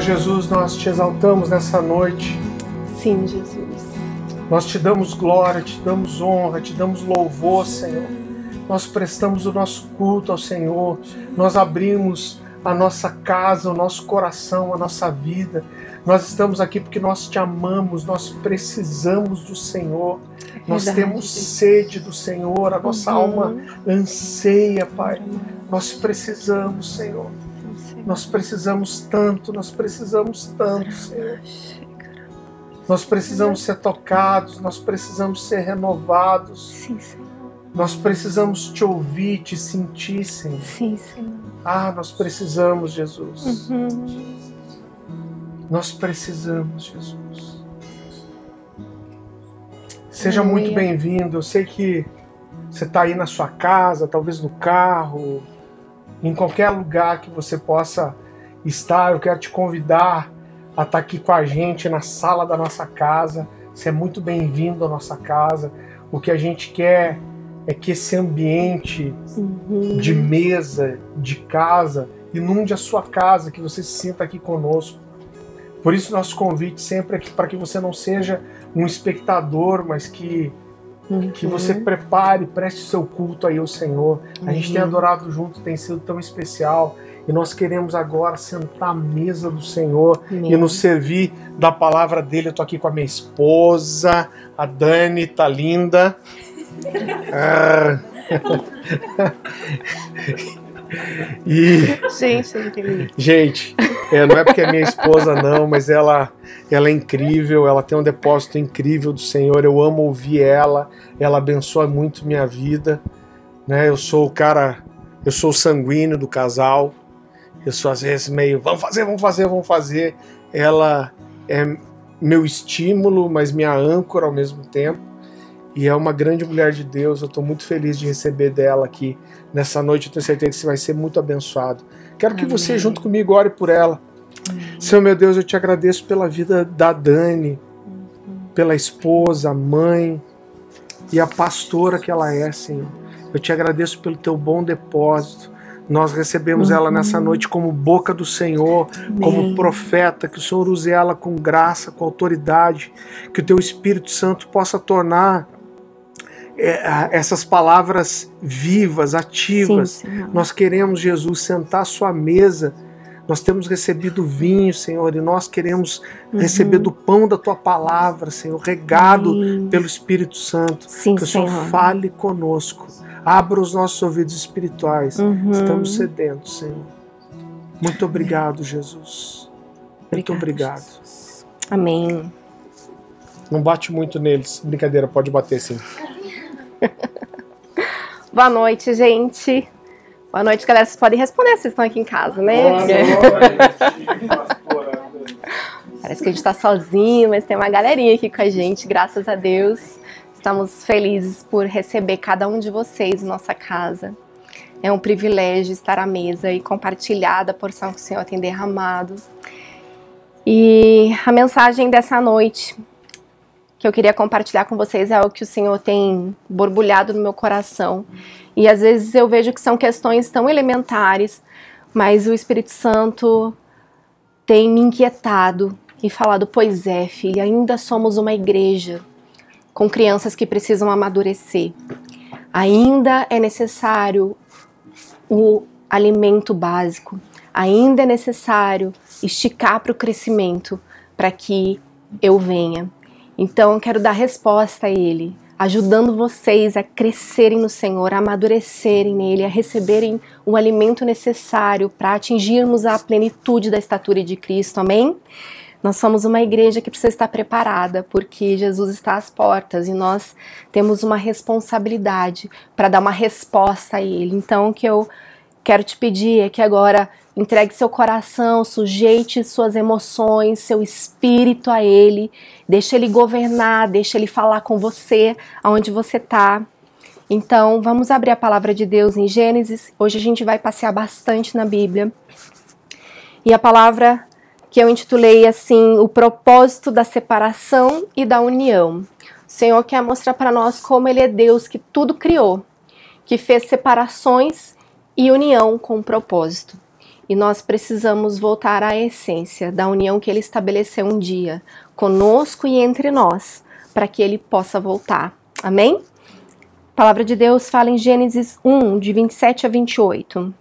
Jesus, nós te exaltamos nessa noite. Sim, Jesus. Nós te damos glória, te damos honra, te damos louvor, Senhor. Nós prestamos o nosso culto ao Senhor. Nós abrimos a nossa casa, o nosso coração, a nossa vida. Nós estamos aqui porque nós te amamos, nós precisamos do Senhor. Nós temos sede do Senhor, a nossa alma anseia, Pai. Nós precisamos, Senhor. Nós precisamos tanto, Senhor. Nós precisamos ser tocados, nós precisamos ser renovados. Sim, Senhor. Nós precisamos te ouvir, te sentir, Senhor. Sim, Senhor. Ah, nós precisamos, Jesus. Nós precisamos, Jesus. Seja muito bem-vindo. Eu sei que você está aí na sua casa, talvez no carro, em qualquer lugar que você possa estar. Eu quero te convidar a estar aqui com a gente na sala da nossa casa. Você é muito bem-vindo à nossa casa. O que a gente quer é que esse ambiente de mesa, de casa, inunde a sua casa, que você se sinta aqui conosco. Por isso nosso convite sempre é para que você não seja um espectador, mas que você prepare, preste seu culto aí ao Senhor. A gente tem adorado junto, tem sido tão especial. E nós queremos agora sentar à mesa do Senhor e nos servir da palavra dele. Eu estou aqui com a minha esposa, a Dani, tá linda. Gente, não é porque é minha esposa não, mas ela é incrível, ela tem um depósito incrível do Senhor. Eu amo ouvir ela abençoa muito minha vida, né? Eu sou o sanguíneo do casal. Eu sou às vezes meio, vamos fazer. Ela é meu estímulo, mas minha âncora ao mesmo tempo. E é uma grande mulher de Deus. Eu estou muito feliz de receber dela aqui nessa noite. Eu tenho certeza que você vai ser muito abençoado. Quero que você, junto comigo, ore por ela. Senhor, meu Deus, eu te agradeço pela vida da Dani, pela esposa, a mãe e a pastora que ela é, Senhor. Eu te agradeço pelo teu bom depósito. Nós recebemos ela nessa noite como boca do Senhor, como profeta, que o Senhor use ela com graça, com autoridade, que o teu Espírito Santo possa tornar essas palavras vivas, ativas. Sim, nós queremos, Jesus, sentar à sua mesa. Nós temos recebido vinho, Senhor, e nós queremos receber do pão da tua palavra, Senhor, regado pelo Espírito Santo. Sim, que o Senhor fale conosco. Abra os nossos ouvidos espirituais. Estamos sedentos, Senhor. Muito obrigado, Jesus. Muito obrigado. Jesus. Amém. Não bate muito neles. Brincadeira, pode bater sim. Boa noite, gente. Boa noite, galera. Vocês podem responder, vocês estão aqui em casa, né? Boa noite. Parece que a gente está sozinho, mas tem uma galerinha aqui com a gente, graças a Deus. Estamos felizes por receber cada um de vocês em nossa casa. É um privilégio estar à mesa e compartilhar da porção que o Senhor tem derramado. E a mensagem dessa noite que eu queria compartilhar com vocês é algo que o Senhor tem borbulhado no meu coração. E às vezes eu vejo que são questões tão elementares, mas o Espírito Santo tem me inquietado e falado, pois é, filha, ainda somos uma igreja com crianças que precisam amadurecer. Ainda é necessário o alimento básico. Ainda é necessário esticar para o crescimento, para que eu venha. Então eu quero dar resposta a Ele, ajudando vocês a crescerem no Senhor, a amadurecerem nele, a receberem o alimento necessário para atingirmos a plenitude da estatura de Cristo. Amém? Nós somos uma igreja que precisa estar preparada, porque Jesus está às portas e nós temos uma responsabilidade para dar uma resposta a Ele. Então, o que eu quero te pedir é que agora entregue seu coração, sujeite suas emoções, seu espírito a Ele, deixa Ele governar, deixa Ele falar com você, aonde você está. Então, vamos abrir a palavra de Deus em Gênesis. Hoje a gente vai passear bastante na Bíblia. E a palavra que eu intitulei assim, o propósito da separação e da união. O Senhor quer mostrar para nós como Ele é Deus que tudo criou, que fez separações e união com propósito. E nós precisamos voltar à essência da união que ele estabeleceu um dia conosco e entre nós, para que ele possa voltar. Amém? A palavra de Deus fala em Gênesis 1, de 27 a 28.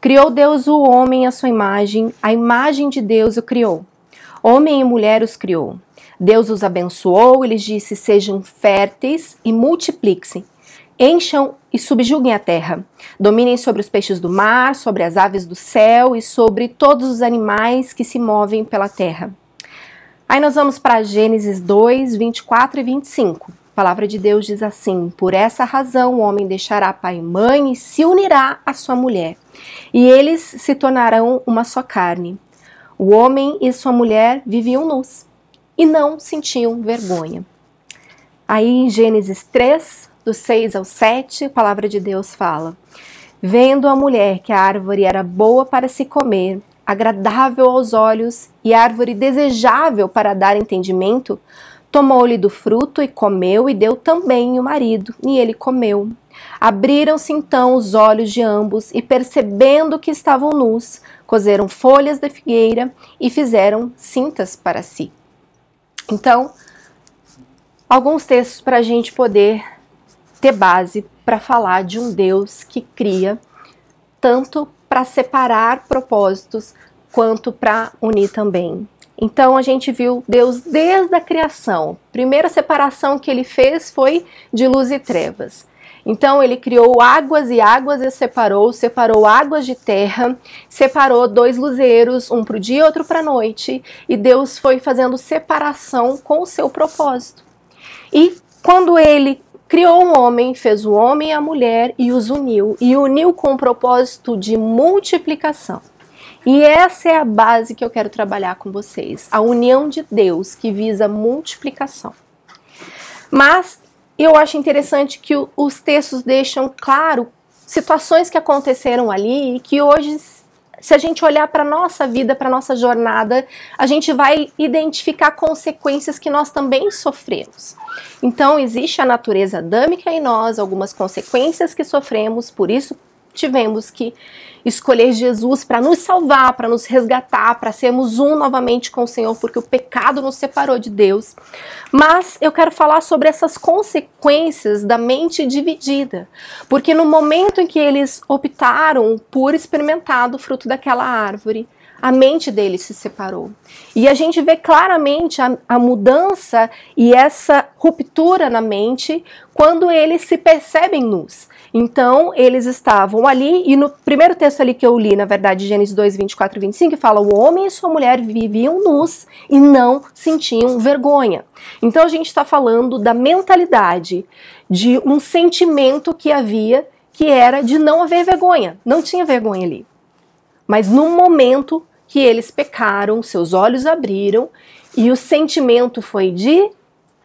Criou Deus o homem à sua imagem, a imagem de Deus o criou. Homem e mulher os criou. Deus os abençoou e lhes disse: sejam férteis e multipliquem. Encham e subjuguem a terra. Dominem sobre os peixes do mar, sobre as aves do céu e sobre todos os animais que se movem pela terra. Aí nós vamos para Gênesis 2, 24 e 25. A palavra de Deus diz assim: por essa razão o homem deixará pai e mãe e se unirá à sua mulher, e eles se tornarão uma só carne. O homem e sua mulher viviam nus e não sentiam vergonha. Aí em Gênesis 3, do 6 ao 7, a palavra de Deus fala: vendo a mulher que a árvore era boa para se comer, agradável aos olhos e árvore desejável para dar entendimento, tomou-lhe do fruto e comeu e deu também o marido, e ele comeu. Abriram-se então os olhos de ambos e, percebendo que estavam nus, coseram folhas da figueira e fizeram cintas para si. Então, alguns textos para a gente poder ter base para falar de um Deus que cria tanto para separar propósitos quanto para unir também. Então a gente viu Deus desde a criação. A primeira separação que ele fez foi de luz e trevas. Então ele criou águas e águas e separou águas de terra, separou dois luzeiros, um para o dia e outro para a noite, e Deus foi fazendo separação com o seu propósito. E quando ele criou um homem, fez o homem e a mulher e os uniu, e uniu com o propósito de multiplicação. E essa é a base que eu quero trabalhar com vocês, a união de Deus que visa multiplicação. Mas eu acho interessante que os textos deixam claro situações que aconteceram ali e que hoje, se a gente olhar para a nossa vida, para a nossa jornada, a gente vai identificar consequências que nós também sofremos. Então, existe a natureza adâmica em nós, algumas consequências que sofremos, por isso tivemos que escolher Jesus para nos salvar, para nos resgatar, para sermos um novamente com o Senhor, porque o pecado nos separou de Deus. Mas eu quero falar sobre essas consequências da mente dividida, porque no momento em que eles optaram por experimentar do fruto daquela árvore, a mente deles se separou. E a gente vê claramente a mudança e essa ruptura na mente quando eles se percebem nus. Então, eles estavam ali, e no primeiro texto ali que eu li, na verdade, Gênesis 2, 24 e 25, fala: o homem e sua mulher viviam nus e não sentiam vergonha. Então, a gente está falando da mentalidade, de um sentimento que havia, que era de não haver vergonha. Não tinha vergonha ali. Mas no momento que eles pecaram, seus olhos abriram, e o sentimento foi de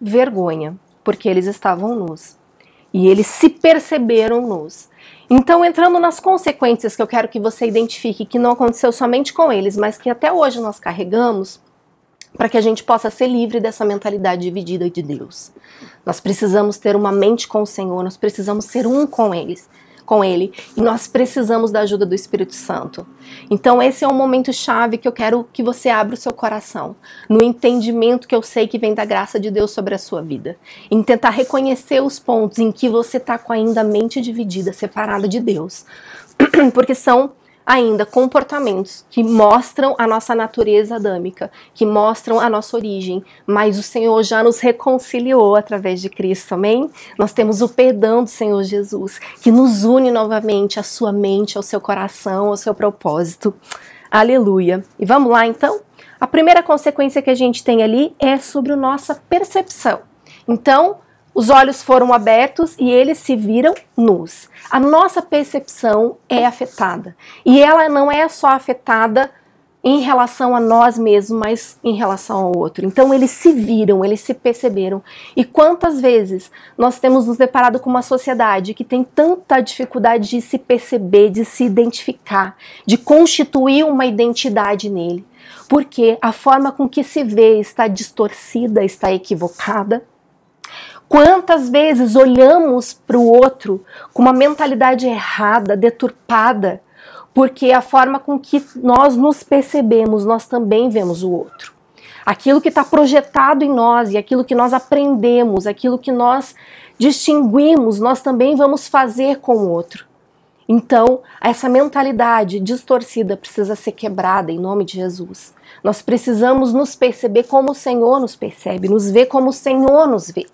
vergonha, porque eles estavam nus. E eles se perceberam nus. Então, entrando nas consequências que eu quero que você identifique, que não aconteceu somente com eles, mas que até hoje nós carregamos, para que a gente possa ser livre dessa mentalidade dividida de Deus. Nós precisamos ter uma mente com o Senhor, nós precisamos ser um com Ele, e nós precisamos da ajuda do Espírito Santo. Então esse é um momento chave que eu quero que você abra o seu coração, no entendimento que eu sei que vem da graça de Deus sobre a sua vida, em tentar reconhecer os pontos em que você está com ainda a mente dividida, separada de Deus, porque são ainda comportamentos que mostram a nossa natureza adâmica, que mostram a nossa origem, mas o Senhor já nos reconciliou através de Cristo, amém? Nós temos o perdão do Senhor Jesus, que nos une novamente à sua mente, ao seu coração, ao seu propósito. Aleluia! E vamos lá então? A primeira consequência que a gente tem ali é sobre a nossa percepção. Então, os olhos foram abertos e eles se viram nus. A nossa percepção é afetada. E ela não é só afetada em relação a nós mesmos, mas em relação ao outro. Então eles se viram, eles se perceberam. E quantas vezes nós temos nos deparado com uma sociedade que tem tanta dificuldade de se perceber, de se identificar, de constituir uma identidade nele. Porque a forma com que se vê está distorcida, está equivocada. Quantas vezes olhamos para o outro com uma mentalidade errada, deturpada, Porque a forma com que nós nos percebemos, nós também vemos o outro. Aquilo que está projetado em nós e aquilo que nós aprendemos, aquilo que nós distinguimos, nós também vamos fazer com o outro. Então, essa mentalidade distorcida precisa ser quebrada em nome de Jesus. Nós precisamos nos perceber como o Senhor nos percebe, nos ver como o Senhor nos vê.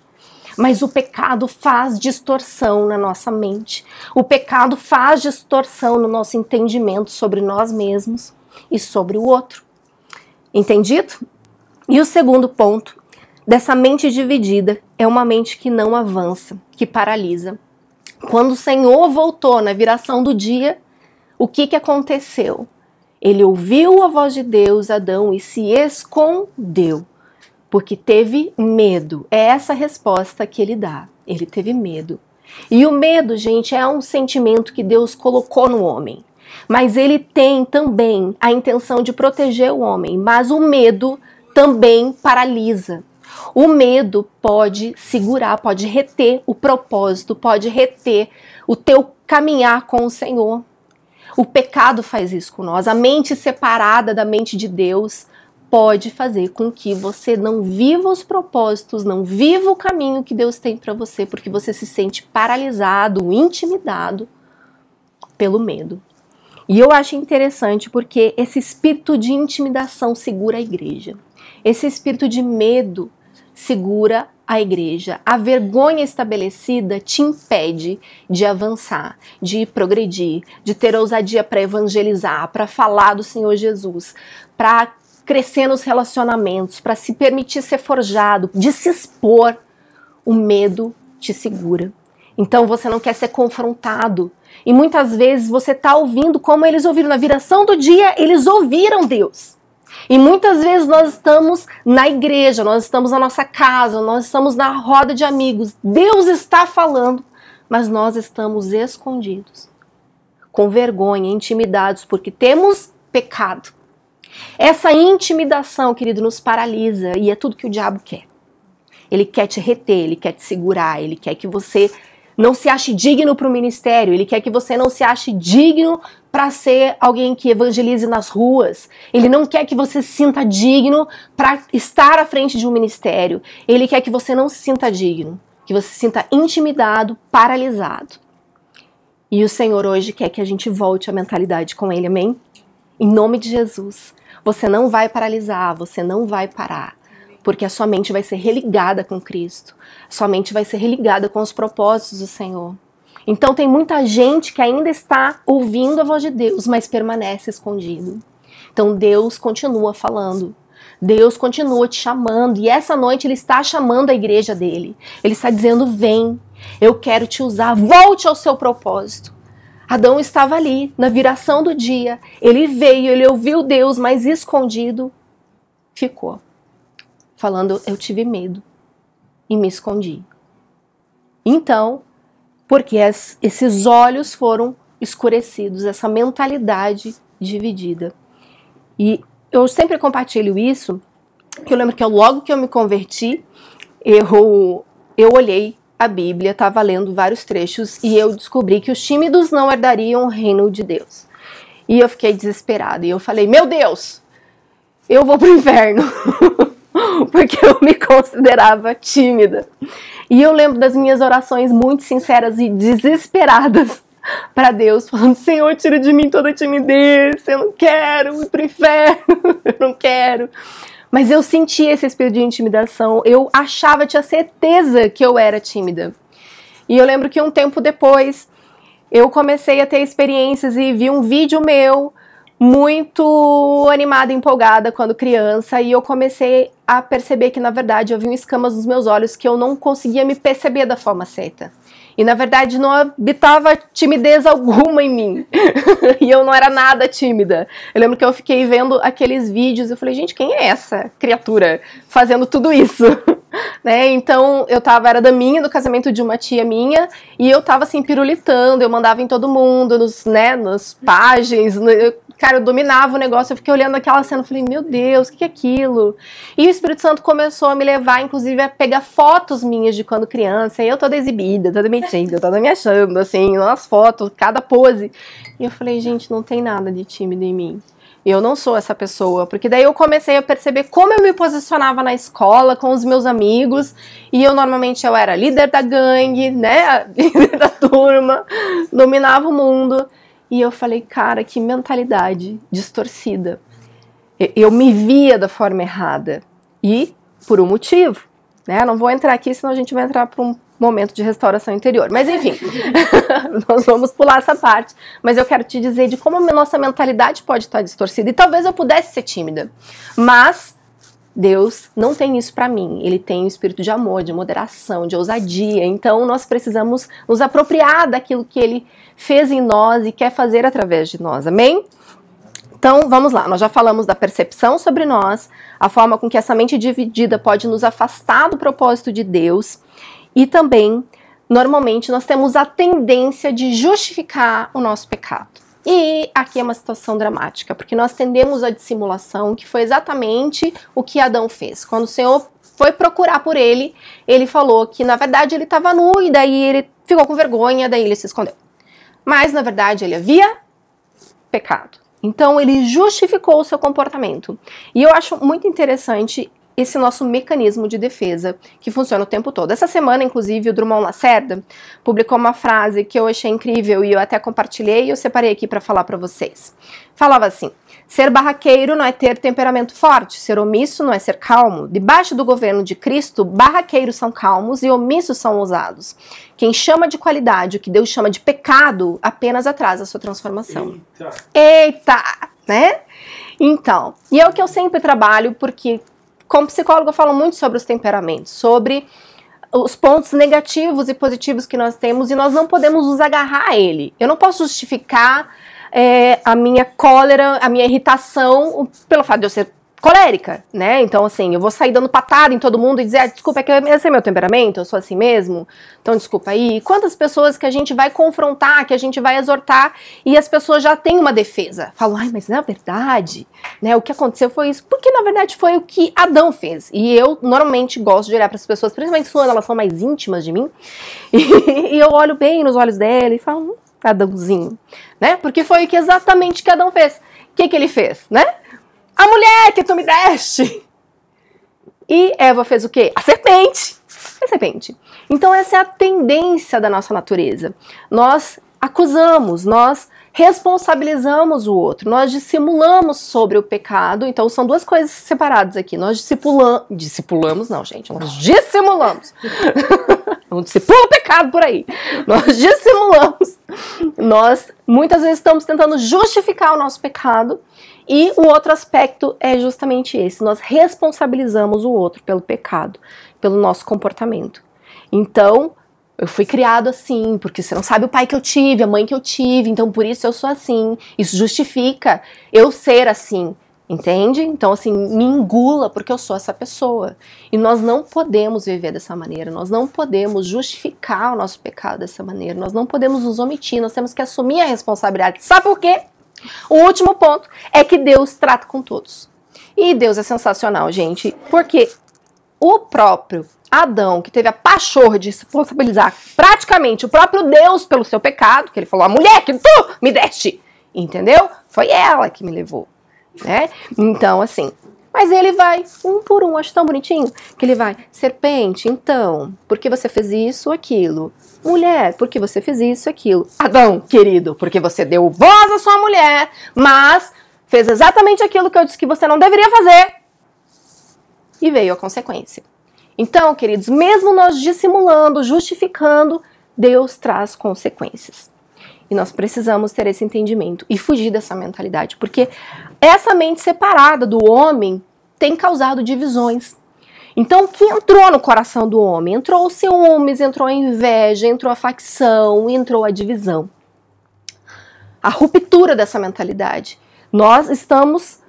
Mas o pecado faz distorção na nossa mente. O pecado faz distorção no nosso entendimento sobre nós mesmos e sobre o outro. Entendido? E o segundo ponto dessa mente dividida é uma mente que não avança, que paralisa. Quando o Senhor voltou na viração do dia, o que aconteceu? Ele ouviu a voz de Deus, Adão, e se escondeu, porque teve medo. É essa a resposta que ele dá. Ele teve medo. E o medo, gente, é um sentimento que Deus colocou no homem. Mas ele tem também a intenção de proteger o homem. Mas o medo também paralisa. O medo pode segurar, pode reter o propósito, pode reter o teu caminhar com o Senhor. O pecado faz isso com nós. A mente separada da mente de Deus pode fazer com que você não viva os propósitos, não viva o caminho que Deus tem para você, porque você se sente paralisado, intimidado pelo medo. E eu acho interessante porque esse espírito de intimidação segura a igreja. Esse espírito de medo segura a igreja. A vergonha estabelecida te impede de avançar, de progredir, de ter ousadia para evangelizar, para falar do Senhor Jesus, para crescer nos relacionamentos, para se permitir ser forjado, de se expor. O medo te segura. Então você não quer ser confrontado. E muitas vezes você está ouvindo como eles ouviram. Na viração do dia, eles ouviram Deus. E muitas vezes nós estamos na igreja, nós estamos na nossa casa, nós estamos na roda de amigos. Deus está falando, mas nós estamos escondidos, com vergonha, intimidados, porque temos pecado. Essa intimidação, querido, nos paralisa e é tudo que o diabo quer. Ele quer te reter, ele quer te segurar, ele quer que você não se ache digno para o ministério, ele quer que você não se ache digno para ser alguém que evangelize nas ruas. Ele não quer que você se sinta digno para estar à frente de um ministério. Ele quer que você não se sinta digno, que você se sinta intimidado, paralisado. E o Senhor hoje quer que a gente volte à mentalidade com Ele, amém? Em nome de Jesus. Você não vai paralisar, você não vai parar, porque a sua mente vai ser religada com Cristo. A sua mente vai ser religada com os propósitos do Senhor. Então tem muita gente que ainda está ouvindo a voz de Deus, mas permanece escondido. Então Deus continua falando. Deus continua te chamando. E essa noite Ele está chamando a igreja dele. Ele está dizendo, vem, eu quero te usar, volte ao seu propósito. Adão estava ali, na viração do dia. Ele veio, ele ouviu Deus, mas escondido ficou. Falando, eu tive medo e me escondi. Então, porque esses olhos foram escurecidos, essa mentalidade dividida. E eu sempre compartilho isso, que eu lembro que logo que eu me converti, eu olhei a Bíblia, estava lendo vários trechos e eu descobri que os tímidos não herdariam o reino de Deus. E eu fiquei desesperada e eu falei, meu Deus, eu vou pro inferno. Porque eu me considerava tímida. E eu lembro das minhas orações muito sinceras e desesperadas para Deus, falando, Senhor, tira de mim toda a timidez, eu não quero ir pro inferno, eu não quero. Mas eu sentia esse espírito de intimidação, eu achava, tinha certeza que eu era tímida. E eu lembro que um tempo depois, eu comecei a ter experiências e vi um vídeo meu, muito animada e empolgada quando criança, e eu comecei a perceber que, na verdade, eu vi escamas nos meus olhos que eu não conseguia me perceber da forma certa. E, na verdade, não habitava timidez alguma em mim. E eu não era nada tímida. Eu lembro que eu fiquei vendo aqueles vídeos e eu falei, gente, quem é essa criatura fazendo tudo isso? Né? Então, era do casamento de uma tia minha, e eu tava assim, pirulitando, eu mandava em todo mundo, nos páginas, Cara, eu dominava o negócio, eu fiquei olhando aquela cena, eu falei, meu Deus, o que é aquilo? E o Espírito Santo começou a me levar, inclusive, a pegar fotos minhas de quando criança, e eu toda exibida, toda mentindo, toda me achando, assim, nas fotos, cada pose. E eu falei, gente, não tem nada de tímido em mim. Eu não sou essa pessoa, porque daí eu comecei a perceber como eu me posicionava na escola, com os meus amigos, e normalmente eu era líder da gangue, né, líder da turma, dominava o mundo. E eu falei, cara, que mentalidade distorcida. Eu me via da forma errada. E por um motivo, né? Não vou entrar aqui, senão a gente vai entrar para um momento de restauração interior. Mas enfim, nós vamos pular essa parte. Mas eu quero te dizer de como a nossa mentalidade pode estar distorcida. E talvez eu pudesse ser tímida. Mas Deus não tem isso para mim. Ele tem um espírito de amor, de moderação, de ousadia. Então nós precisamos nos apropriar daquilo que Ele fez em nós e quer fazer através de nós. Amém? Então vamos lá. Nós já falamos da percepção sobre nós, a forma com que essa mente dividida pode nos afastar do propósito de Deus. E também, normalmente, nós temos a tendência de justificar o nosso pecado. E aqui é uma situação dramática, porque nós tendemos à dissimulação, que foi exatamente o que Adão fez. Quando o Senhor foi procurar por ele, ele falou que, na verdade, ele estava nu, e daí ele ficou com vergonha, daí ele se escondeu. Mas, na verdade, ele havia pecado. Então, ele justificou o seu comportamento. E eu acho muito interessante esse nosso mecanismo de defesa que funciona o tempo todo. Essa semana, inclusive, o Drummond Lacerda publicou uma frase que eu achei incrível e eu até compartilhei e eu separei aqui para falar para vocês. Falava assim: ser barraqueiro não é ter temperamento forte, ser omisso não é ser calmo. Debaixo do governo de Cristo, barraqueiros são calmos e omissos são ousados. Quem chama de qualidade o que Deus chama de pecado apenas atrasa a sua transformação. Eita! Né? Então, e é o que eu sempre trabalho, porque como psicólogo eu falo muito sobre os temperamentos, sobre os pontos negativos e positivos que nós temos, e nós não podemos nos agarrar a ele. Eu não posso justificar a minha cólera, a minha irritação pelo fato de eu ser colérica, né? Então, assim, eu vou sair dando patada em todo mundo e dizer, desculpa, é que esse é meu temperamento, eu sou assim mesmo, então desculpa aí. E quantas pessoas que a gente vai confrontar, que a gente vai exortar, e as pessoas já têm uma defesa. Falam, ai, mas na verdade, né, o que aconteceu foi isso, porque na verdade foi o que Adão fez. E eu normalmente gosto de olhar para as pessoas, principalmente quando elas são mais íntimas de mim, e eu olho bem nos olhos dela e falo, Adãozinho, né? Porque foi exatamente o que Adão fez. O que ele fez, né? A mulher que tu me deste. E Eva fez o quê? A serpente. A serpente. Então essa é a tendência da nossa natureza. Nós acusamos, nós responsabilizamos o outro, nós dissimulamos sobre o pecado. Então são duas coisas separadas aqui. Nós dissimulamos não, gente. Nós dissimulamos. Não dissimula o pecado por aí. Nós dissimulamos. Nós muitas vezes estamos tentando justificar o nosso pecado. E o outro aspecto é justamente esse, nós responsabilizamos o outro pelo pecado, pelo nosso comportamento. Então, eu fui criado assim, porque você não sabe o pai que eu tive, a mãe que eu tive, então por isso eu sou assim. Isso justifica eu ser assim, entende? Então, assim, me engula porque eu sou essa pessoa. E nós não podemos viver dessa maneira, nós não podemos justificar o nosso pecado dessa maneira, nós não podemos nos omitir, nós temos que assumir a responsabilidade. Sabe por quê? O último ponto é que Deus trata com todos. E Deus é sensacional, gente, porque o próprio Adão, que teve a pachorra de se responsabilizar praticamente o próprio Deus pelo seu pecado, que ele falou, a mulher que tu me deste, entendeu? Foi ela que me levou, né? Então, assim, mas ele vai um por um, acho tão bonitinho, que ele vai, serpente, então, por que você fez isso, aquilo? Mulher, porque você fez isso, aquilo. Adão, querido, porque você deu voz à sua mulher, mas fez exatamente aquilo que eu disse que você não deveria fazer. E veio a consequência. Então, queridos, mesmo nós dissimulando, justificando, Deus traz consequências. E nós precisamos ter esse entendimento e fugir dessa mentalidade, porque essa mente separada do homem tem causado divisões. Então, o que entrou no coração do homem? Entrou os ciúmes, entrou a inveja, entrou a facção, entrou a divisão. A ruptura dessa mentalidade. Nós estamos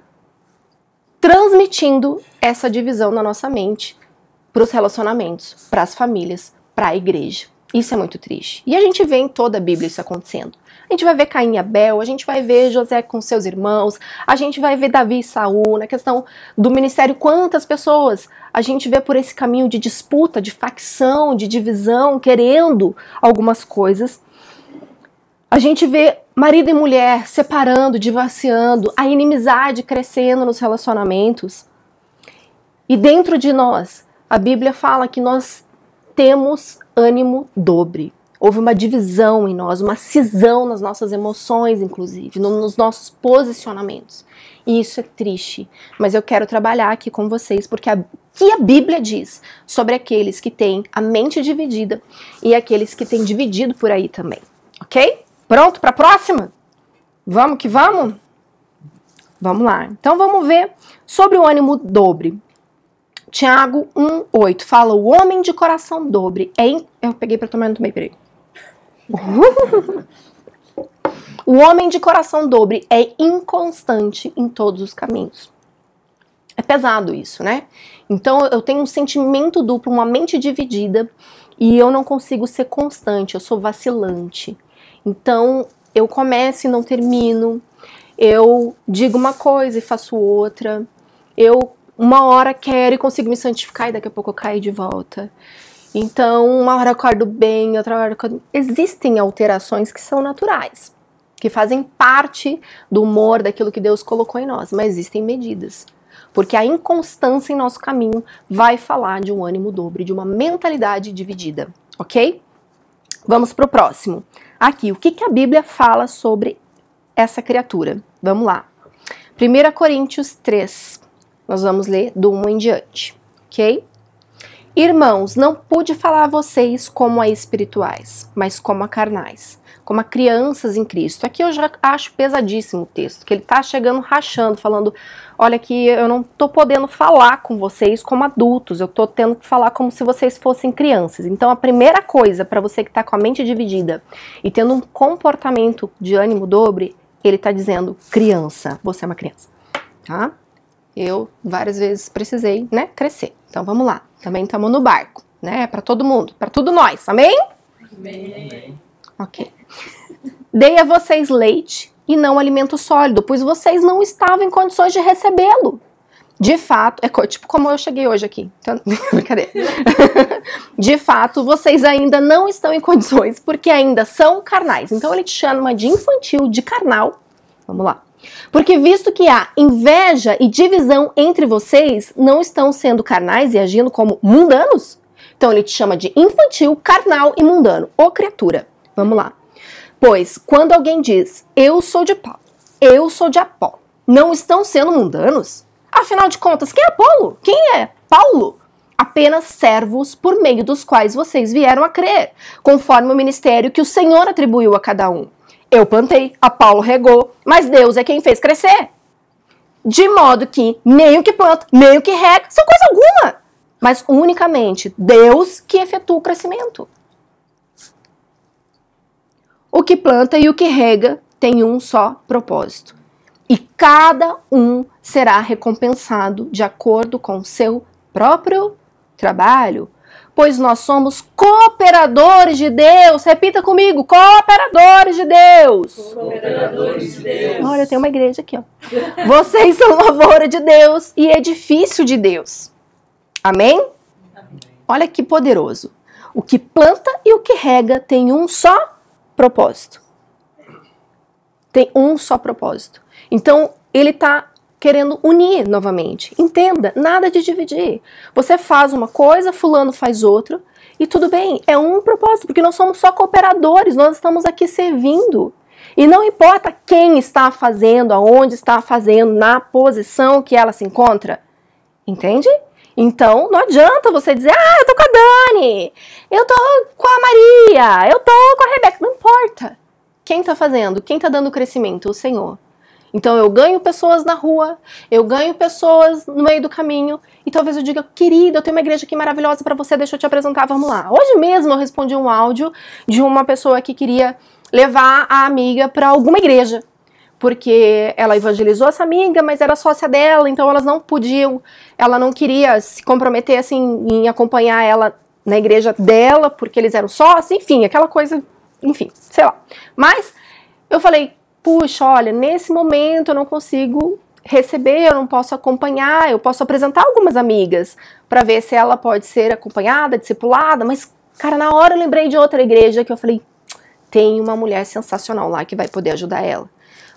transmitindo essa divisão na nossa mente para os relacionamentos, para as famílias, para a igreja. Isso é muito triste. E a gente vê em toda a Bíblia isso acontecendo. A gente vai ver Caim e Abel, a gente vai ver José com seus irmãos, a gente vai ver Davi e Saul, na questão do ministério, quantas pessoas a gente vê por esse caminho de disputa, de facção, de divisão, querendo algumas coisas. A gente vê marido e mulher separando, divorciando, a inimizade crescendo nos relacionamentos. E dentro de nós, a Bíblia fala que nós temos ânimo dobre. Houve uma divisão em nós, uma cisão nas nossas emoções, inclusive, nos nossos posicionamentos. E isso é triste. Mas eu quero trabalhar aqui com vocês, porque a Bíblia diz sobre aqueles que têm a mente dividida e aqueles que têm dividido por aí também. Ok? Pronto para a próxima? Vamos que vamos? Vamos lá. Então vamos ver sobre o ânimo dobre. Tiago 1:8 fala: o homem de coração dobre é... Eu peguei para tomar, não tomei, peraí. O homem de coração dobre é inconstante em todos os caminhos. É pesado isso, né? Então eu tenho um sentimento duplo, uma mente dividida, e eu não consigo ser constante, eu sou vacilante. Então eu começo e não termino, eu digo uma coisa e faço outra, eu uma hora quero e consigo me santificar e daqui a pouco eu caio de volta. Então, uma hora eu acordo bem, outra hora eu acordo... Existem alterações que são naturais, que fazem parte do humor, daquilo que Deus colocou em nós, mas existem medidas. Porque a inconstância em nosso caminho vai falar de um ânimo dobre, de uma mentalidade dividida, ok? Vamos para o próximo. Aqui, o que a Bíblia fala sobre essa criatura? Vamos lá. 1 Coríntios 3, nós vamos ler do 1 em diante, ok? Irmãos, não pude falar a vocês como a espirituais, mas como a carnais, como a crianças em Cristo. Aqui eu já acho pesadíssimo o texto, que ele tá chegando rachando, falando, olha que eu não tô podendo falar com vocês como adultos, eu tô tendo que falar como se vocês fossem crianças. Então a primeira coisa para você que tá com a mente dividida e tendo um comportamento de ânimo dobre, ele tá dizendo, criança, você é uma criança, tá? Eu várias vezes precisei, né, crescer. Então vamos lá. Também estamos no barco, né? Para todo mundo, para tudo nós. Amém? Amém. Ok. Dei a vocês leite e não alimento sólido, pois vocês não estavam em condições de recebê-lo. De fato, é tipo como eu cheguei hoje aqui. Então, brincadeira. De fato, vocês ainda não estão em condições, porque ainda são carnais. Então ele te chama de infantil, de carnal. Vamos lá. Porque visto que há inveja e divisão entre vocês, não estão sendo carnais e agindo como mundanos? Então ele te chama de infantil, carnal e mundano. Ô criatura, vamos lá. Pois quando alguém diz, eu sou de Paulo, eu sou de Apolo, não estão sendo mundanos? Afinal de contas, quem é Apolo? Quem é Paulo? Apenas servos por meio dos quais vocês vieram a crer, conforme o ministério que o Senhor atribuiu a cada um. Eu plantei, Apolo regou, mas Deus é quem fez crescer. De modo que nem o que planta, nem o que rega, são coisa alguma. Mas unicamente Deus que efetua o crescimento. O que planta e o que rega tem um só propósito. E cada um será recompensado de acordo com o seu próprio trabalho. Pois nós somos cooperadores de Deus. Repita comigo, cooperadores de Deus. Cooperadores de Deus. Olha, tem uma igreja aqui, ó. Vocês são lavoura de Deus e edifício de Deus. Amém? Amém? Olha que poderoso. O que planta e o que rega tem um só propósito. Tem um só propósito. Então, ele está querendo unir novamente. Entenda, nada de dividir. Você faz uma coisa, fulano faz outra, e tudo bem, é um propósito, porque nós somos só cooperadores, nós estamos aqui servindo. E não importa quem está fazendo, aonde está fazendo, na posição que ela se encontra. Entende? Então, não adianta você dizer, eu tô com a Dani, eu tô com a Maria, eu tô com a Rebeca. Não importa. Quem tá fazendo? Quem tá dando crescimento? O Senhor. Então eu ganho pessoas na rua, eu ganho pessoas no meio do caminho, e talvez eu diga, querida, eu tenho uma igreja aqui maravilhosa para você, deixa eu te apresentar, vamos lá. Hoje mesmo eu respondi um áudio de uma pessoa que queria levar a amiga para alguma igreja, porque ela evangelizou essa amiga, mas era sócia dela, então elas não podiam, ela não queria se comprometer assim em acompanhar ela na igreja dela, porque eles eram sócios, enfim, aquela coisa, enfim, sei lá. Mas eu falei, puxa, olha, nesse momento eu não consigo receber, eu não posso acompanhar, eu posso apresentar algumas amigas para ver se ela pode ser acompanhada, discipulada, mas, cara, na hora eu lembrei de outra igreja que eu falei, tem uma mulher sensacional lá que vai poder ajudar ela,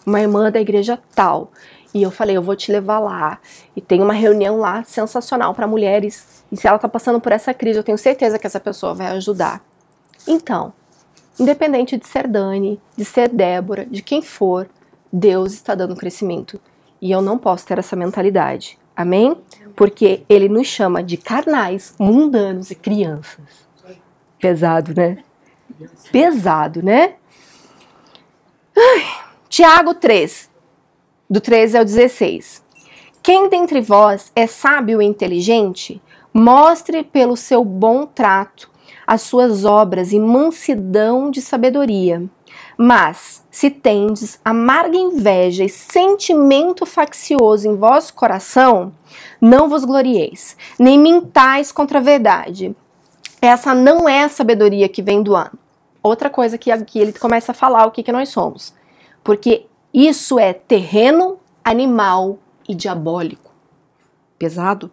uma irmã da igreja tal, e eu falei, eu vou te levar lá, e tem uma reunião lá sensacional para mulheres, e se ela tá passando por essa crise, eu tenho certeza que essa pessoa vai ajudar. Então, independente de ser Dani, de ser Débora, de quem for, Deus está dando crescimento. E eu não posso ter essa mentalidade. Amém? Porque ele nos chama de carnais, mundanos e crianças. Pesado, né? Pesado, né? Tiago 3, do 13 ao 16. Quem dentre vós é sábio e inteligente, mostre pelo seu bom trato as suas obras e mansidão de sabedoria. Mas, se tendes amarga inveja e sentimento faccioso em vosso coração, não vos glorieis, nem mintais contra a verdade. Essa não é a sabedoria que vem do ano. Outra coisa que aqui ele começa a falar o que nós somos. Porque isso é terreno, animal e diabólico. Pesado?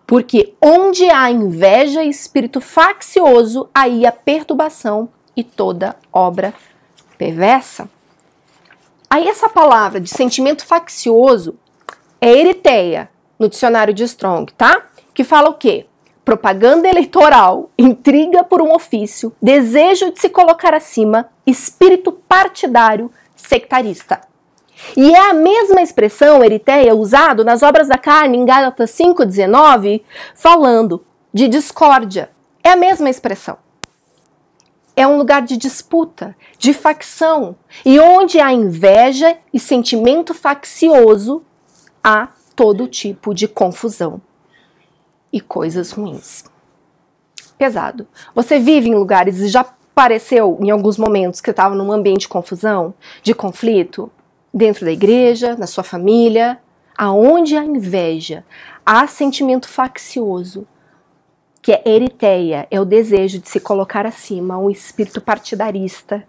Porque onde há inveja e espírito faccioso, aí há perturbação e toda obra perversa. Aí essa palavra de sentimento faccioso é eritéia, no dicionário de Strong, tá? Que fala o quê? Propaganda eleitoral, intriga por um ofício, desejo de se colocar acima, espírito partidário, sectarista. E é a mesma expressão eritéia usada nas obras da carne em Gálatas 5,19, falando de discórdia. É a mesma expressão. É um lugar de disputa, de facção. E onde há inveja e sentimento faccioso, há todo tipo de confusão e coisas ruins. Pesado. Você vive em lugares e já pareceu em alguns momentos que estava num ambiente de confusão, de conflito, dentro da igreja, na sua família, aonde há inveja, há sentimento faccioso, que é eritéia, é o desejo de se colocar acima, um espírito partidarista.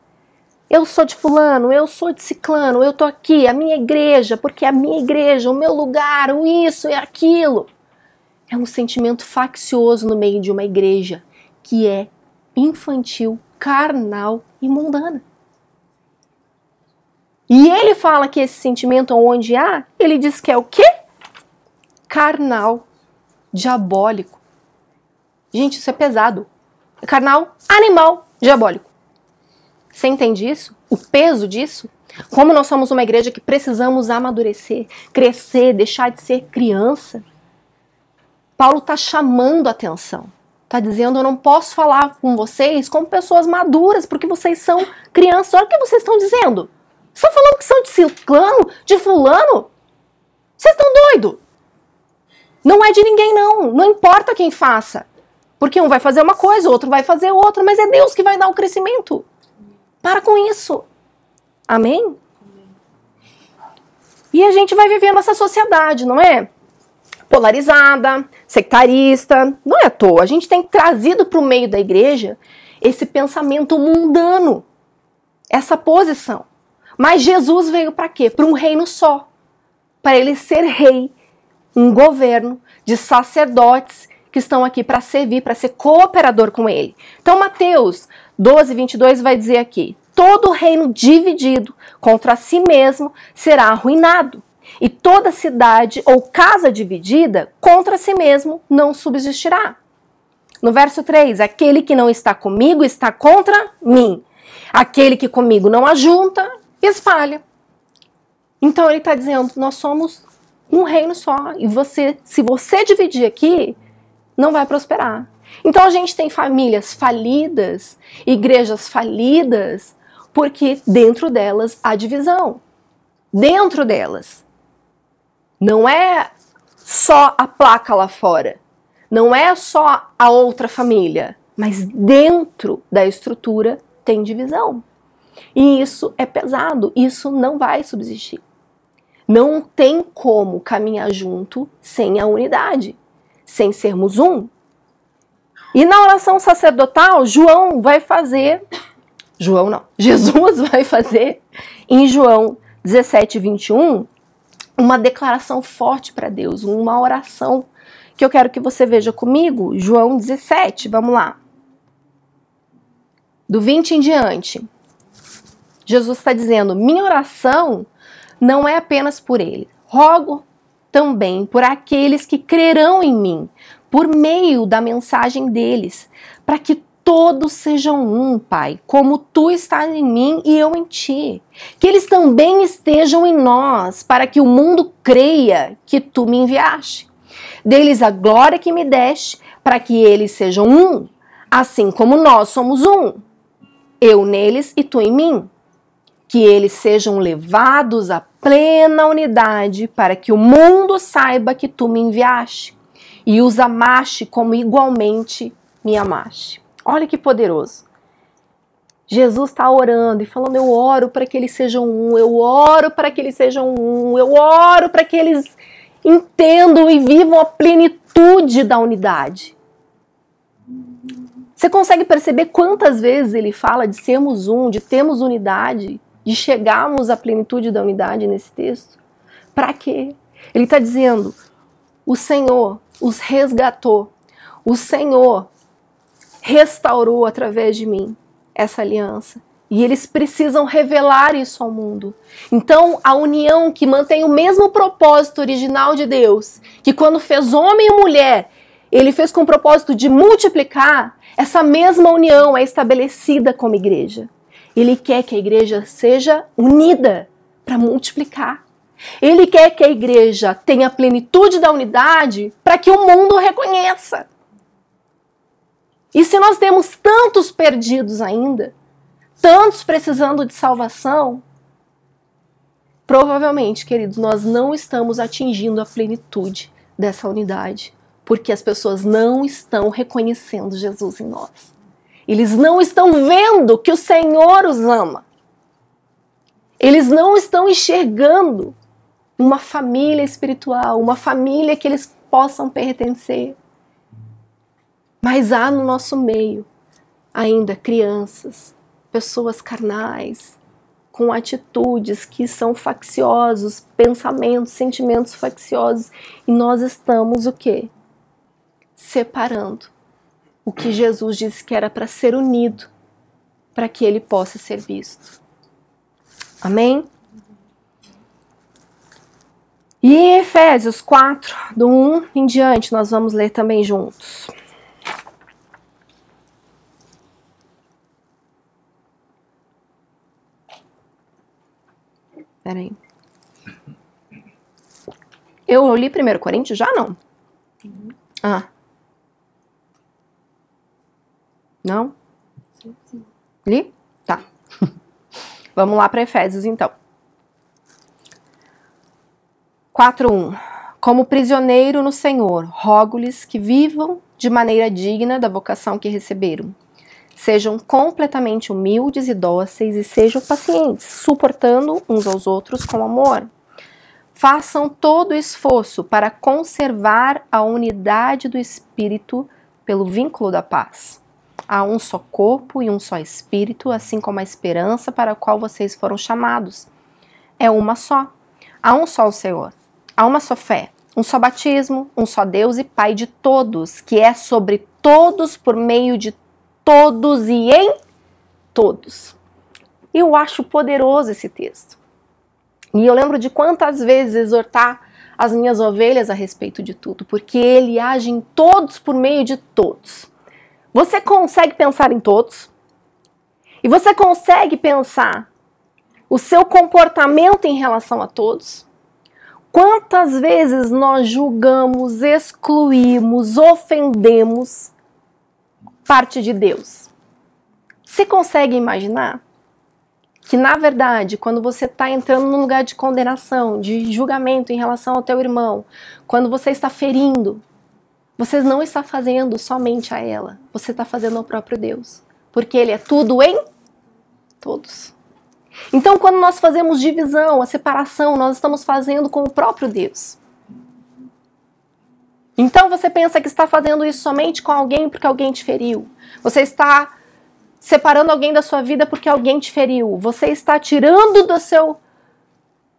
Eu sou de fulano, eu sou de ciclano, eu tô aqui, a minha igreja, porque a minha igreja, o meu lugar, o isso e aquilo. É um sentimento faccioso no meio de uma igreja que é infantil, carnal e mundana. E ele fala que esse sentimento onde há, ele diz que é o quê? Carnal, diabólico. Gente, isso é pesado. É carnal, animal, diabólico. Você entende isso? O peso disso? Como nós somos uma igreja que precisamos amadurecer, crescer, deixar de ser criança. Paulo está chamando a atenção. Está dizendo, eu não posso falar com vocês como pessoas maduras, porque vocês são crianças. Olha o que vocês estão dizendo. Vocês estão falando que são de ciclano, de fulano? Vocês estão doidos? Não é de ninguém, não. Não importa quem faça. Porque um vai fazer uma coisa, o outro vai fazer outra, mas é Deus que vai dar o crescimento. Para com isso. Amém? E a gente vai vivendo essa sociedade, não é? Polarizada, sectarista. Não é à toa. A gente tem trazido para o meio da igreja esse pensamento mundano. Essa posição. Mas Jesus veio para quê? Para um reino só. Para ele ser rei, um governo de sacerdotes que estão aqui para servir, para ser cooperador com ele. Então Mateus 12, 22 vai dizer aqui, todo reino dividido contra si mesmo será arruinado, e toda cidade ou casa dividida contra si mesmo não subsistirá. No verso 3, aquele que não está comigo está contra mim. Aquele que comigo não ajunta, espalha. Então ele está dizendo, nós somos um reino só, e se você dividir aqui, não vai prosperar. Então a gente tem famílias falidas, igrejas falidas, porque dentro delas há divisão. Dentro delas. Não é só a placa lá fora. Não é só a outra família. Mas dentro da estrutura tem divisão. E isso é pesado. Isso não vai subsistir. Não tem como caminhar junto sem a unidade. Sem sermos um. E na oração sacerdotal, Jesus vai fazer em João 17, 21, uma declaração forte para Deus, uma oração que eu quero que você veja comigo. João 17, vamos lá. Do 20 em diante, Jesus está dizendo: minha oração não é apenas por ele, rogo também por aqueles que crerão em mim, por meio da mensagem deles, para que todos sejam um, Pai, como tu estás em mim e eu em ti. Que eles também estejam em nós, para que o mundo creia que tu me enviaste. Deles a glória que me deste, para que eles sejam um, assim como nós somos um. Eu neles e tu em mim. Que eles sejam levados à plena unidade, para que o mundo saiba que tu me enviaste e os amaste como igualmente me amaste. Olha que poderoso. Jesus está orando e falando: eu oro para que eles sejam um, eu oro para que eles sejam um, eu oro para que eles entendam e vivam a plenitude da unidade. Você consegue perceber quantas vezes ele fala de sermos um, de termos unidade, de chegarmos à plenitude da unidade nesse texto? Para quê? Ele está dizendo: o Senhor os resgatou, o Senhor restaurou através de mim essa aliança. E eles precisam revelar isso ao mundo. Então, a união que mantém o mesmo propósito original de Deus, que quando fez homem e mulher, ele fez com o propósito de multiplicar, essa mesma união é estabelecida como igreja. Ele quer que a igreja seja unida para multiplicar. Ele quer que a igreja tenha a plenitude da unidade para que o mundo reconheça. E se nós temos tantos perdidos ainda, tantos precisando de salvação, provavelmente, queridos, nós não estamos atingindo a plenitude dessa unidade, porque as pessoas não estão reconhecendo Jesus em nós. Eles não estão vendo que o Senhor os ama. Eles não estão enxergando uma família espiritual, uma família que eles possam pertencer. Mas há no nosso meio ainda crianças, pessoas carnais, com atitudes que são facciosos, pensamentos, sentimentos facciosos. E nós estamos o quê? Separando o que Jesus disse que era para ser unido, para que ele possa ser visto. Amém? E em Efésios 4, do 1 em diante, nós vamos ler também juntos. Peraí. Eu li 1 Coríntios? Já não? Ah. Não? Sim. Li? Tá. Vamos lá para Efésios, então. 4:1. Como prisioneiro no Senhor, rogo-lhes que vivam de maneira digna da vocação que receberam. Sejam completamente humildes e dóceis e sejam pacientes, suportando uns aos outros com amor. Façam todo o esforço para conservar a unidade do Espírito pelo vínculo da paz. Há um só corpo e um só Espírito, assim como a esperança para a qual vocês foram chamados. É uma só. Há um só o Senhor. Há uma só fé. Um só batismo, um só Deus e Pai de todos, que é sobre todos, por meio de todos e em todos. Eu acho poderoso esse texto. E eu lembro de quantas vezes exortar as minhas ovelhas a respeito de tudo, porque ele age em todos por meio de todos. Você consegue pensar em todos? E você consegue pensar o seu comportamento em relação a todos? Quantas vezes nós julgamos, excluímos, ofendemos parte de Deus? Você consegue imaginar que, na verdade, quando você está entrando num lugar de condenação, de julgamento em relação ao teu irmão, quando você está ferindo, você não está fazendo somente a ela, você está fazendo ao próprio Deus, porque ele é tudo em todos. Então, quando nós fazemos divisão, a separação, nós estamos fazendo com o próprio Deus. Então você pensa que está fazendo isso somente com alguém porque alguém te feriu. Você está separando alguém da sua vida porque alguém te feriu. Você está tirando do seu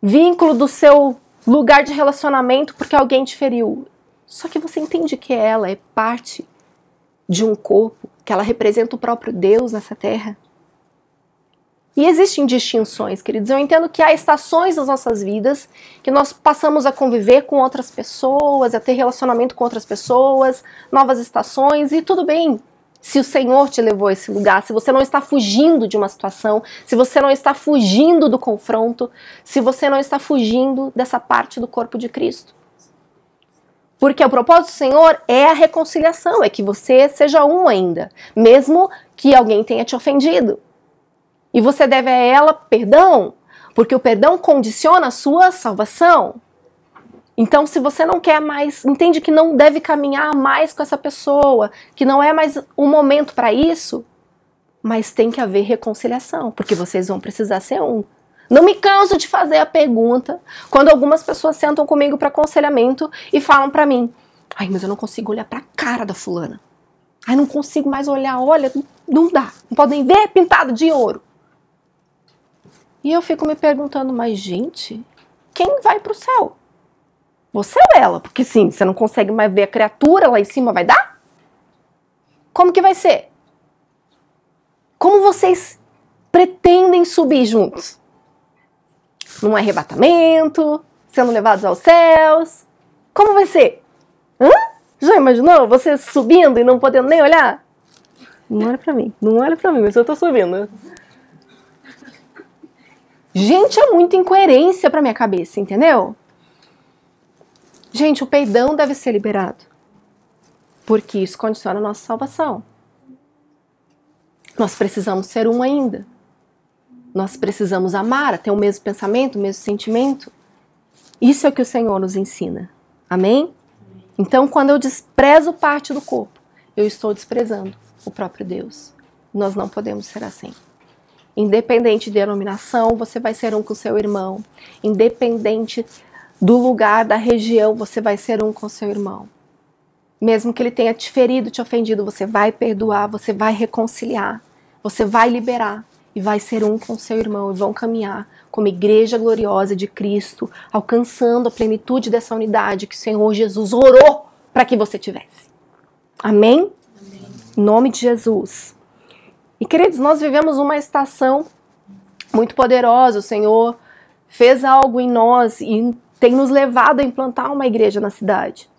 vínculo, do seu lugar de relacionamento porque alguém te feriu. Só que você entende que ela é parte de um corpo, que ela representa o próprio Deus nessa terra. E existem distinções, queridos. Eu entendo que há estações das nossas vidas que nós passamos a conviver com outras pessoas, a ter relacionamento com outras pessoas, novas estações, e tudo bem. Se o Senhor te levou a esse lugar, se você não está fugindo de uma situação, se você não está fugindo do confronto, se você não está fugindo dessa parte do corpo de Cristo. Porque o propósito do Senhor é a reconciliação, é que você seja um ainda, mesmo que alguém tenha te ofendido. E você deve a ela perdão, porque o perdão condiciona a sua salvação. Então, se você não quer mais, entende que não deve caminhar mais com essa pessoa, que não é mais o momento para isso, mas tem que haver reconciliação, porque vocês vão precisar ser um. Não me canso de fazer a pergunta quando algumas pessoas sentam comigo para aconselhamento e falam para mim: ai, mas eu não consigo olhar para a cara da fulana. Ai, não consigo mais olhar, olha, não dá, não podem ver pintado de ouro. E eu fico me perguntando, mas gente, quem vai para o céu? Você ou ela? Porque sim, você não consegue mais ver a criatura lá em cima, vai dar? Como que vai ser? Como vocês pretendem subir juntos? Num arrebatamento? Sendo levados aos céus? Como vai ser? Hã? Já imaginou você subindo e não podendo nem olhar? Não olha pra mim, mas eu tô subindo. Gente, é muita incoerência pra minha cabeça, entendeu? Gente, o perdão deve ser liberado, porque isso condiciona a nossa salvação. Nós precisamos ser um ainda. Nós precisamos amar, ter o mesmo pensamento, o mesmo sentimento. Isso é o que o Senhor nos ensina. Amém? Então, quando eu desprezo parte do corpo, eu estou desprezando o próprio Deus. Nós não podemos ser assim. Independente de denominação, você vai ser um com seu irmão. Independente do lugar, da região, você vai ser um com seu irmão. Mesmo que ele tenha te ferido, te ofendido, você vai perdoar, você vai reconciliar, você vai liberar e vai ser um com seu irmão e vão caminhar como igreja gloriosa de Cristo, alcançando a plenitude dessa unidade que o Senhor Jesus orou para que você tivesse. Amém? Amém. Em nome de Jesus. E queridos, nós vivemos uma estação muito poderosa. O Senhor fez algo em nós e tem nos levado a implantar uma igreja na cidade.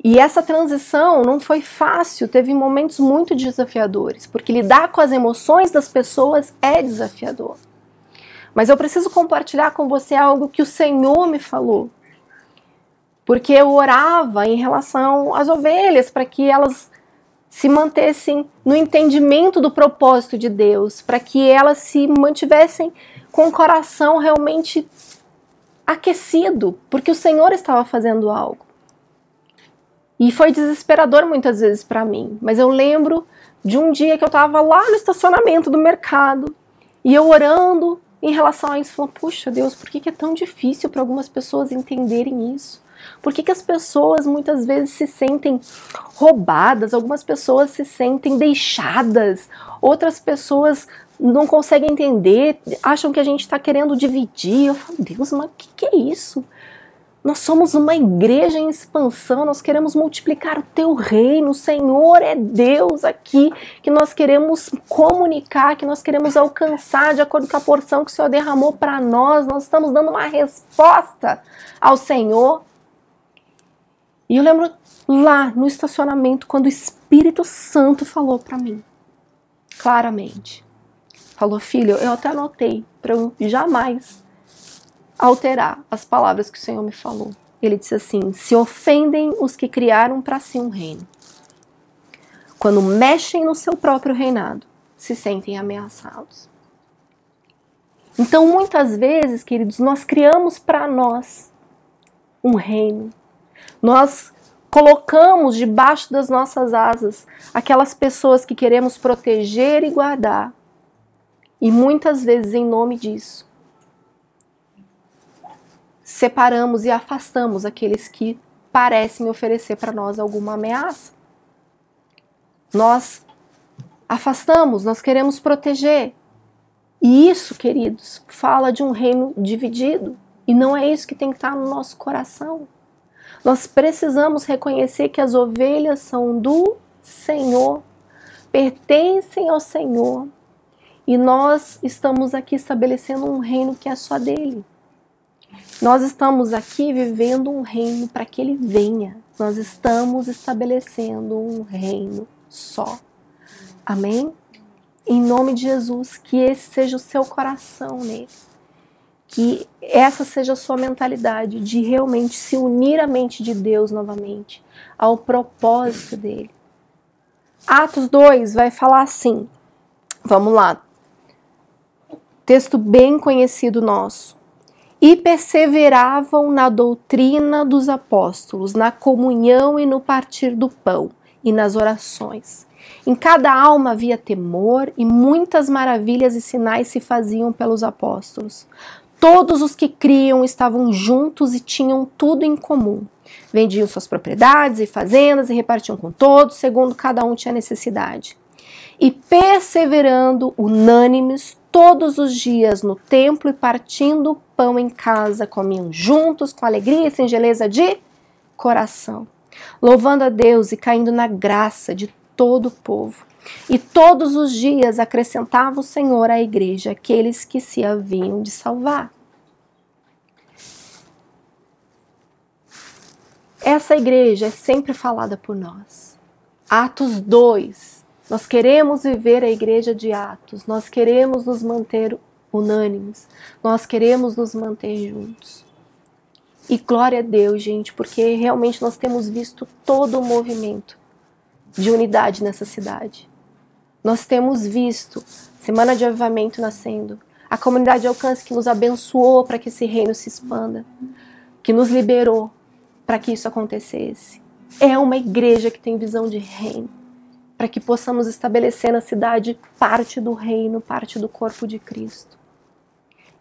E essa transição não foi fácil, teve momentos muito desafiadores, porque lidar com as emoções das pessoas é desafiador. Mas eu preciso compartilhar com você algo que o Senhor me falou. Porque eu orava em relação às ovelhas, para que elas se mantessem no entendimento do propósito de Deus, para que elas se mantivessem com o coração realmente aquecido, porque o Senhor estava fazendo algo. E foi desesperador muitas vezes para mim, mas eu lembro de um dia que eu estava lá no estacionamento do mercado, e eu orando em relação a isso, falando: puxa Deus, por que é tão difícil para algumas pessoas entenderem isso? Por que as pessoas muitas vezes se sentem roubadas, algumas pessoas se sentem deixadas, outras pessoas não conseguem entender, acham que a gente está querendo dividir. Eu falo: Deus, mas o que é isso? Nós somos uma igreja em expansão, nós queremos multiplicar o teu reino, o Senhor é Deus aqui, que nós queremos comunicar, que nós queremos alcançar de acordo com a porção que o Senhor derramou para nós. Nós estamos dando uma resposta ao Senhor. E eu lembro lá no estacionamento, quando o Espírito Santo falou para mim, claramente. Falou: filho, eu até anotei para eu jamais alterar as palavras que o Senhor me falou. Ele disse assim: se ofendem os que criaram para si um reino. Quando mexem no seu próprio reinado, se sentem ameaçados. Então, muitas vezes, queridos, nós criamos para nós um reino. Nós colocamos debaixo das nossas asas aquelas pessoas que queremos proteger e guardar. E muitas vezes, em nome disso, separamos e afastamos aqueles que parecem oferecer para nós alguma ameaça. Nós afastamos, nós queremos proteger. E isso, queridos, fala de um reino dividido. E não é isso que tem que estar no nosso coração. Nós precisamos reconhecer que as ovelhas são do Senhor, pertencem ao Senhor. E nós estamos aqui estabelecendo um reino que é só dele. Nós estamos aqui vivendo um reino para que ele venha. Nós estamos estabelecendo um reino só. Amém? Em nome de Jesus, que esse seja o seu coração nele. Que essa seja a sua mentalidade de realmente se unir à mente de Deus novamente, ao propósito dele. Atos 2 vai falar assim, vamos lá, texto bem conhecido nosso. E perseveravam na doutrina dos apóstolos, na comunhão e no partir do pão, e nas orações. Em cada alma havia temor, e muitas maravilhas e sinais se faziam pelos apóstolos. Todos os que criam estavam juntos e tinham tudo em comum. Vendiam suas propriedades e fazendas e repartiam com todos, segundo cada um tinha necessidade. E perseverando unânimes todos os dias no templo e partindo o pão em casa, comiam juntos com alegria e singeleza de coração, louvando a Deus e caindo na graça de todo o povo. E todos os dias acrescentava o Senhor à igreja aqueles que se haviam de salvar. Essa igreja é sempre falada por nós. Atos 2. Nós queremos viver a igreja de Atos. Nós queremos nos manter unânimes. Nós queremos nos manter juntos. E glória a Deus, gente, porque realmente nós temos visto todo o movimento de unidade nessa cidade. Nós temos visto Semana de Avivamento nascendo, a comunidade de alcance que nos abençoou para que esse reino se expanda, que nos liberou para que isso acontecesse. É uma igreja que tem visão de reino, para que possamos estabelecer na cidade parte do reino, parte do corpo de Cristo.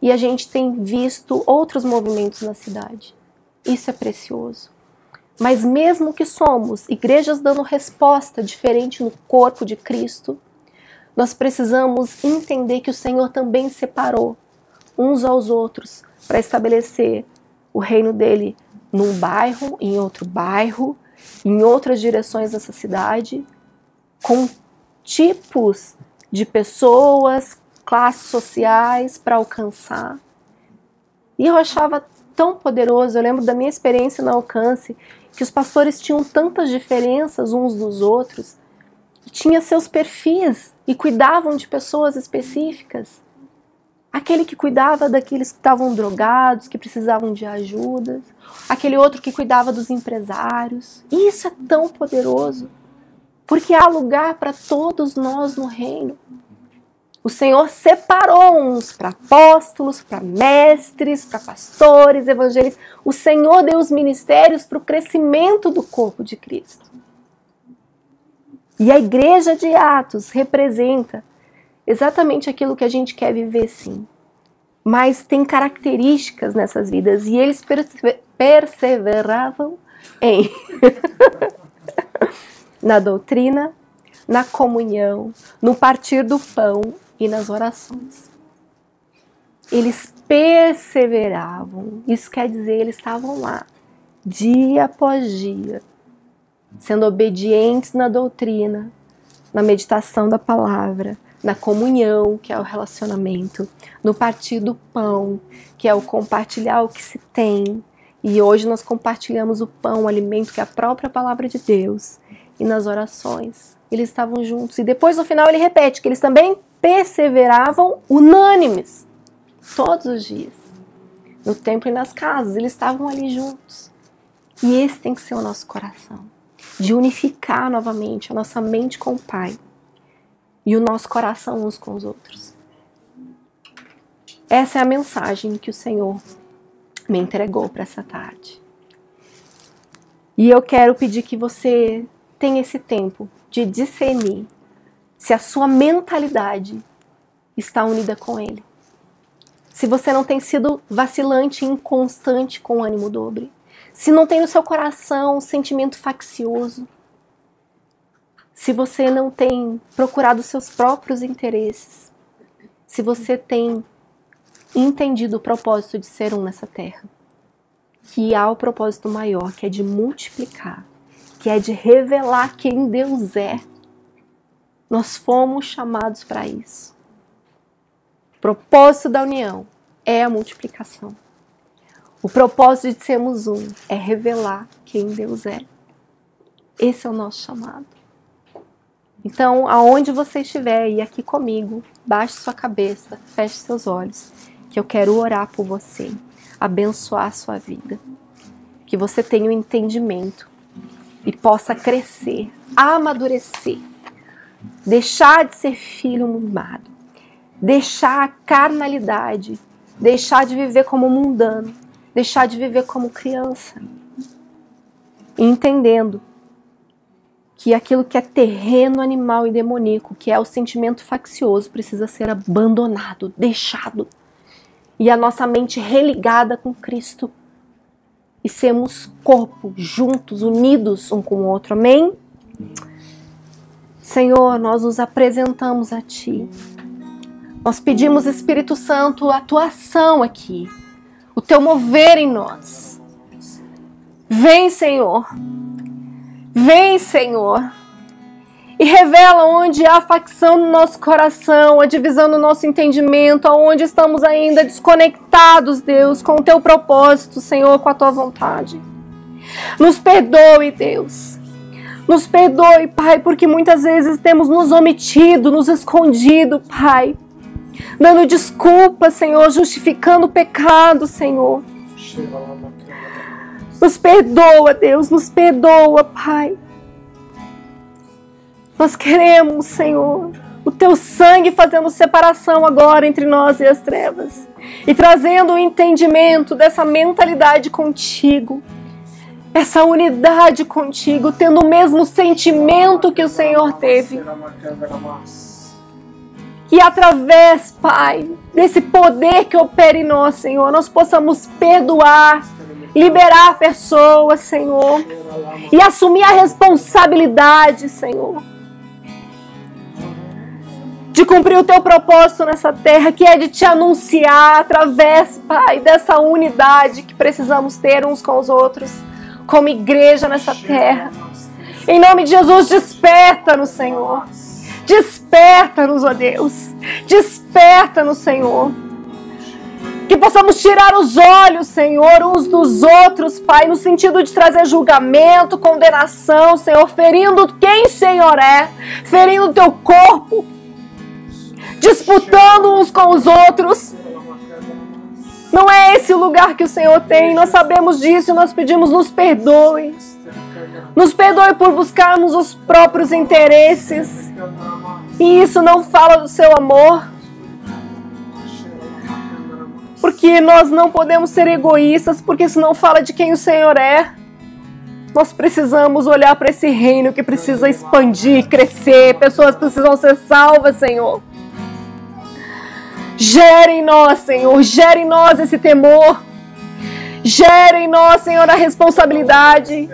E a gente tem visto outros movimentos na cidade. Isso é precioso. Mas mesmo que somos igrejas dando resposta diferente no corpo de Cristo, nós precisamos entender que o Senhor também separou uns aos outros para estabelecer o reino dele num bairro, em outro bairro, em outras direções dessa cidade, com tipos de pessoas, classes sociais para alcançar. E eu achava tão poderoso, eu lembro da minha experiência no alcance, que os pastores tinham tantas diferenças uns dos outros, tinham seus perfis e cuidavam de pessoas específicas. Aquele que cuidava daqueles que estavam drogados, que precisavam de ajuda, aquele outro que cuidava dos empresários. E isso é tão poderoso, porque há lugar para todos nós no reino. O Senhor separou uns para apóstolos, para mestres, para pastores, evangelistas. O Senhor deu os ministérios para o crescimento do corpo de Cristo. E a igreja de Atos representa exatamente aquilo que a gente quer viver, sim. Mas tem características nessas vidas e eles perseveravam em na doutrina, na comunhão, no partir do pão e nas orações. Eles perseveravam, isso quer dizer, eles estavam lá, dia após dia, sendo obedientes na doutrina, na meditação da palavra, na comunhão, que é o relacionamento, no partir do pão, que é o compartilhar o que se tem. E hoje nós compartilhamos o pão, o alimento que é a própria palavra de Deus, e nas orações. Eles estavam juntos. E depois no final ele repete que eles também perseveravam unânimes, todos os dias, no templo e nas casas, eles estavam ali juntos. E esse tem que ser o nosso coração, de unificar novamente a nossa mente com o Pai e o nosso coração uns com os outros. Essa é a mensagem que o Senhor me entregou para essa tarde. E eu quero pedir que você tenha esse tempo de discernir se a sua mentalidade está unida com Ele. Se você não tem sido vacilante e inconstante com ânimo dobre. se não tem no seu coração um sentimento faccioso, se você não tem procurado os seus próprios interesses, se você tem entendido o propósito de ser um nessa terra, que há o propósito maior, que é de multiplicar, que é de revelar quem Deus é. Nós fomos chamados para isso. O propósito da união é a multiplicação. O propósito de sermos um é revelar quem Deus é. Esse é o nosso chamado. Então, aonde você estiver e aqui comigo, baixe sua cabeça, feche seus olhos, que eu quero orar por você, abençoar a sua vida. Que você tenha um entendimento e possa crescer, amadurecer, deixar de ser filho mimado, deixar a carnalidade, deixar de viver como mundano, deixar de viver como criança, entendendo que aquilo que é terreno, animal e demoníaco, que é o sentimento faccioso, precisa ser abandonado, deixado, e a nossa mente religada com Cristo, e sermos corpo, juntos, unidos um com o outro, amém? Senhor, nós nos apresentamos a Ti, nós pedimos, Espírito Santo, a Tua ação aqui, o Teu mover em nós. Vem, Senhor, e revela onde há facção no nosso coração, a divisão no nosso entendimento, aonde estamos ainda desconectados, Deus, com o Teu propósito, Senhor, com a Tua vontade. Nos perdoe, Deus. Nos perdoe, Pai, porque muitas vezes temos nos omitido, nos escondido, Pai. Dando desculpa, Senhor, justificando o pecado, Senhor. Nos perdoa, Deus, nos perdoa, Pai. Nós queremos, Senhor, o Teu sangue fazendo separação agora entre nós e as trevas. E trazendo o entendimento dessa mentalidade contigo. Essa unidade contigo, tendo o mesmo sentimento que o Senhor teve. E através, Pai, desse poder que opera em nós, Senhor, nós possamos perdoar, liberar pessoas, Senhor, e assumir a responsabilidade, Senhor, de cumprir o Teu propósito nessa terra, que é de Te anunciar através, Pai, dessa unidade que precisamos ter uns com os outros, como igreja nessa terra. Em nome de Jesus, desperta-nos, Senhor. Desperta-nos, ó Deus. Desperta-nos, Senhor. Que possamos tirar os olhos, Senhor, uns dos outros, Pai, no sentido de trazer julgamento, condenação, Senhor, ferindo quem o Senhor é, ferindo o Teu corpo, disputando uns com os outros. Não é esse o lugar que o Senhor tem, nós sabemos disso e nós pedimos, nos perdoe. Nos perdoe por buscarmos os próprios interesses. E isso não fala do Seu amor. Porque nós não podemos ser egoístas, porque isso não fala de quem o Senhor é. Nós precisamos olhar para esse reino que precisa expandir, crescer. Pessoas precisam ser salvas, Senhor. Gera em nós, Senhor, gera em nós esse temor. Gera em nós, Senhor, a responsabilidade.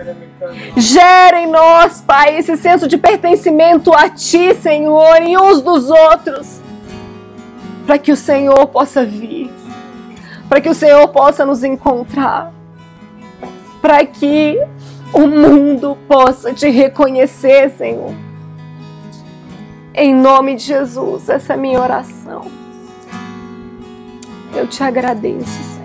Gera em nós, Pai, esse senso de pertencimento a Ti, Senhor, e uns dos outros. Para que o Senhor possa vir. Para que o Senhor possa nos encontrar. Para que o mundo possa Te reconhecer, Senhor. Em nome de Jesus, essa é a minha oração. Eu Te agradeço, Senhor.